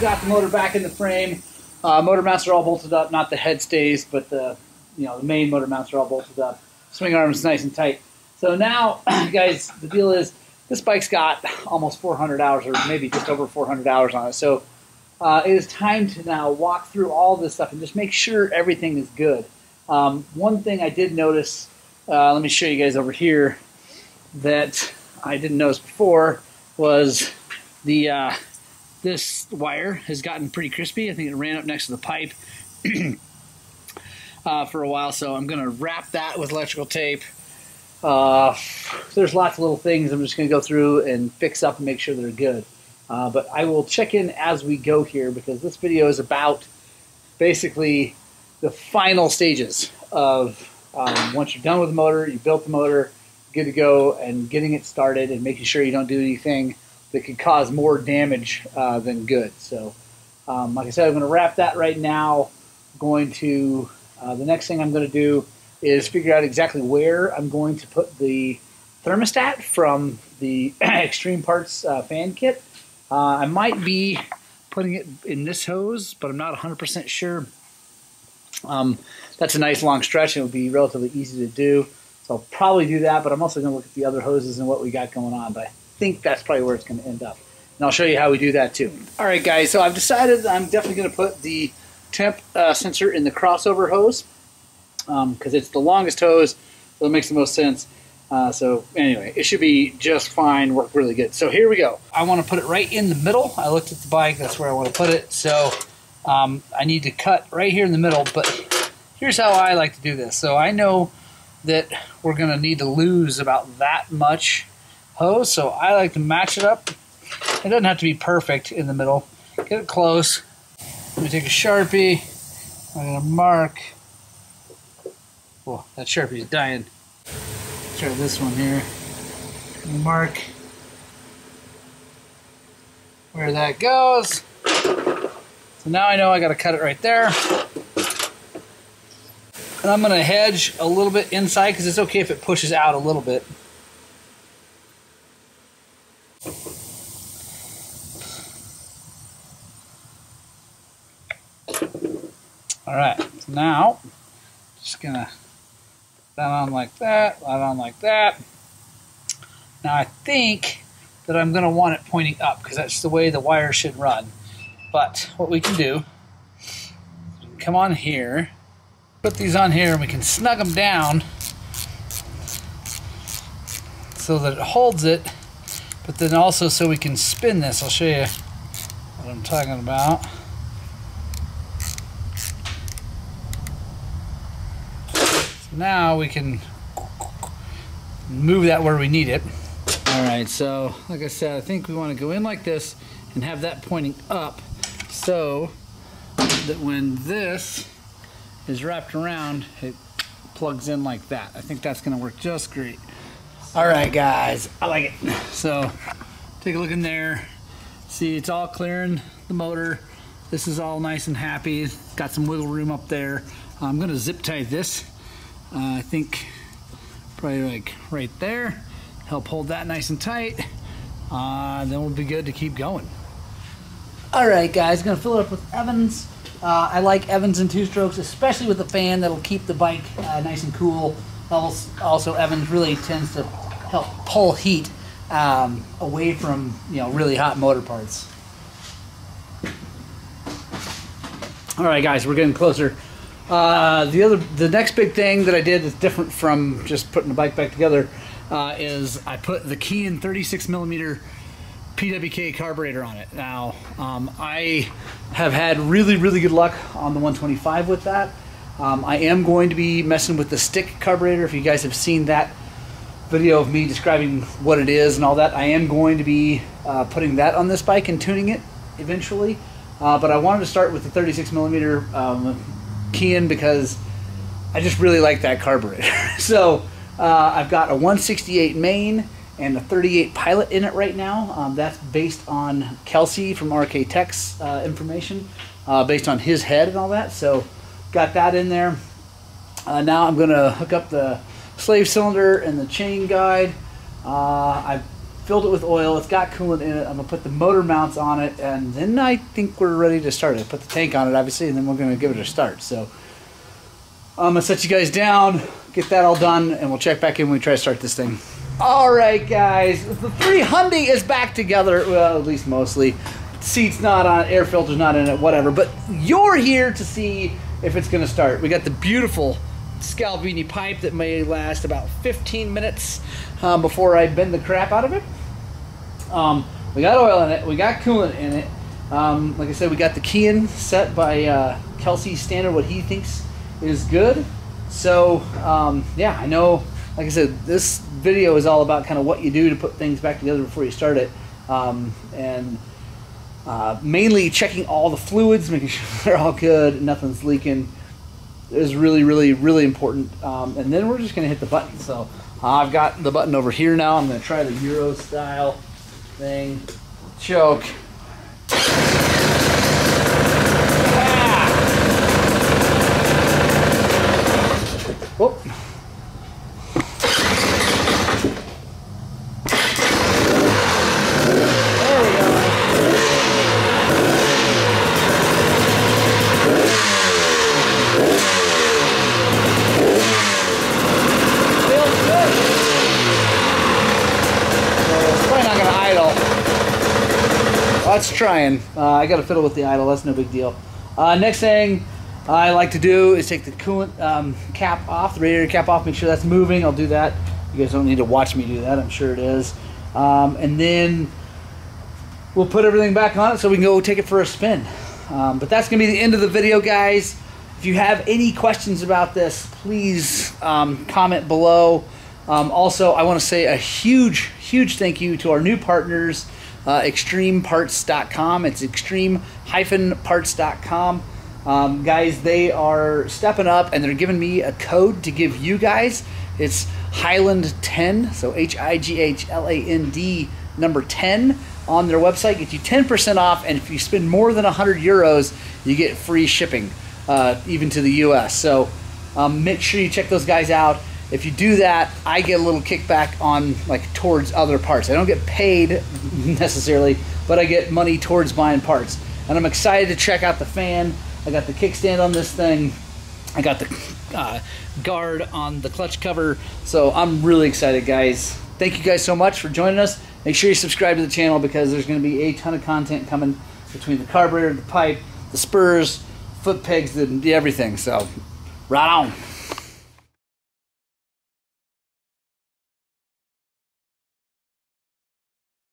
got the motor back in the frame. Motor mounts are all bolted up, not the head stays, but the main motor mounts are all bolted up. Swing arm is nice and tight. So now, guys, the deal is this bike's got almost 400 hours, or maybe just over 400 hours on it. So it is time to now walk through all this stuff and just make sure everything is good. One thing I did notice, let me show you guys over here, that I didn't notice before was the this wire has gotten pretty crispy. I think it ran up next to the pipe for a while, so I'm going to wrap that with electrical tape. There's lots of little things I'm just going to go through and fix up and make sure they're good. But I will check in as we go here, because this video is about basically the final stages of once you're done with the motor, you built the motor, good to go, and getting it started and making sure you don't do anything that could cause more damage than good. So like I said, I'm going to wrap that right now. The next thing I'm going to do is figure out exactly where I'm going to put the thermostat from the Extreme Parts fan kit. I might be putting it in this hose, but I'm not 100% sure. That's a nice long stretch, and it would be relatively easy to do. So I'll probably do that, but I'm also going to look at the other hoses and what we got going on. But I think that's probably where it's going to end up. And I'll show you how we do that too. All right, guys, so I've decided I'm definitely going to put the temp sensor in the crossover hose because it's the longest hose, so it makes the most sense. So anyway, it should be just fine, work really good. So here we go. I want to put it right in the middle. I looked at the bike, that's where I want to put it. So I need to cut right here in the middle, but here's how I like to do this. So I know that we're going to need to lose about that much hose, so I like to match it up. It doesn't have to be perfect in the middle. Get it close. Let me take a Sharpie. I'm going to mark. Oh, that Sharpie's dying. Try this one here. Mark where that goes. So now I know I got to cut it right there. And I'm going to hedge a little bit inside because it's okay if it pushes out a little bit. Alright, so now just going to put that on like that, that on like that. Now I think that I'm going to want it pointing up because that's the way the wire should run. But what we can do, we can come on here, put these on here, and we can snug them down so that it holds it, but then also so we can spin this. I'll show you what I'm talking about. So now we can move that where we need it. Alright, so like I said, I think we want to go in like this and have that pointing up so that when this is wrapped around, it plugs in like that. I think that's going to work just great. Alright guys, I like it. So take a look in there. See, it's all clearing the motor. This is all nice and happy. Got some wiggle room up there. I'm going to zip tie this. I think probably like right there. Help hold that nice and tight. Then we'll be good to keep going. Alright guys, going to fill it up with Evans. I like Evans and 2-strokes, especially with the fan. That'll keep the bike nice and cool. Also, Evans really tends to help pull heat away from really hot motor parts. All right, guys, we're getting closer. The next big thing that I did that's different from just putting the bike back together is I put the KTM 36mm PWK carburetor on it. Now, I have had really good luck on the 125 with that. I am going to be messing with the stick carburetor. If you guys have seen that video of me describing what it is and all that, I am going to be putting that on this bike and tuning it eventually. But I wanted to start with the 36mm KTM because I just really like that carburetor. So I've got a 168 main and a 38 Pilot in it right now. That's based on Kelsey from RK Tech's information, based on his head and all that. So got that in there. Now I'm going to hook up the slave cylinder and the chain guide. I've filled it with oil. It's got coolant in it. I'm gonna put the motor mounts on it, and then I think we're ready to start it. Put the tank on it, obviously, and then we're gonna give it a start. So I'm gonna set you guys down, get that all done, and we'll check back in when we try to start this thing. All right, guys, the 300 is back together. Well, at least mostly. Seat's not on, air filter's not in it, whatever. But you're here to see if it's gonna start. We got the beautiful Scalvini pipe that may last about 15 minutes before I bend the crap out of it. We got oil in it, we got coolant in it. Like I said, we got the key-in set by Kelsey's standard, what he thinks is good. So yeah, I know, like I said, this video is all about kind of what you do to put things back together before you start it. And mainly checking all the fluids, making sure they're all good, nothing's leaking is really, really, really important. And then we're just gonna hit the button. So I've got the button over here now. I'm gonna try the Euro style thing. Choke. Ah! Whoop. It's trying. I got to fiddle with the idle. That's no big deal. Next thing I like to do is take the coolant cap off, the radiator cap off, make sure that's moving. I'll do that. You guys don't need to watch me do that. I'm sure it is. And then we'll put everything back on it so we can go take it for a spin. But that's going to be the end of the video, guys. If you have any questions about this, please comment below. Also, I want to say a huge, huge thank you to our new partners, extremeparts.com. It's extreme-parts.com. Guys, they are stepping up and they're giving me a code to give you guys. It's Highland 10, so HIGHLAND number 10 on their website. Get you 10% off, and if you spend more than 100 euros, you get free shipping, even to the US. So make sure you check those guys out. If you do that, I get a little kickback on, like, towards other parts. I don't get paid necessarily, but I get money towards buying parts. And I'm excited to check out the fan. I got the kickstand on this thing. I got the guard on the clutch cover. So I'm really excited, guys. Thank you guys so much for joining us. Make sure you subscribe to the channel because there's going to be a ton of content coming between the carburetor, the pipe, the spurs, foot pegs, and everything. So right on.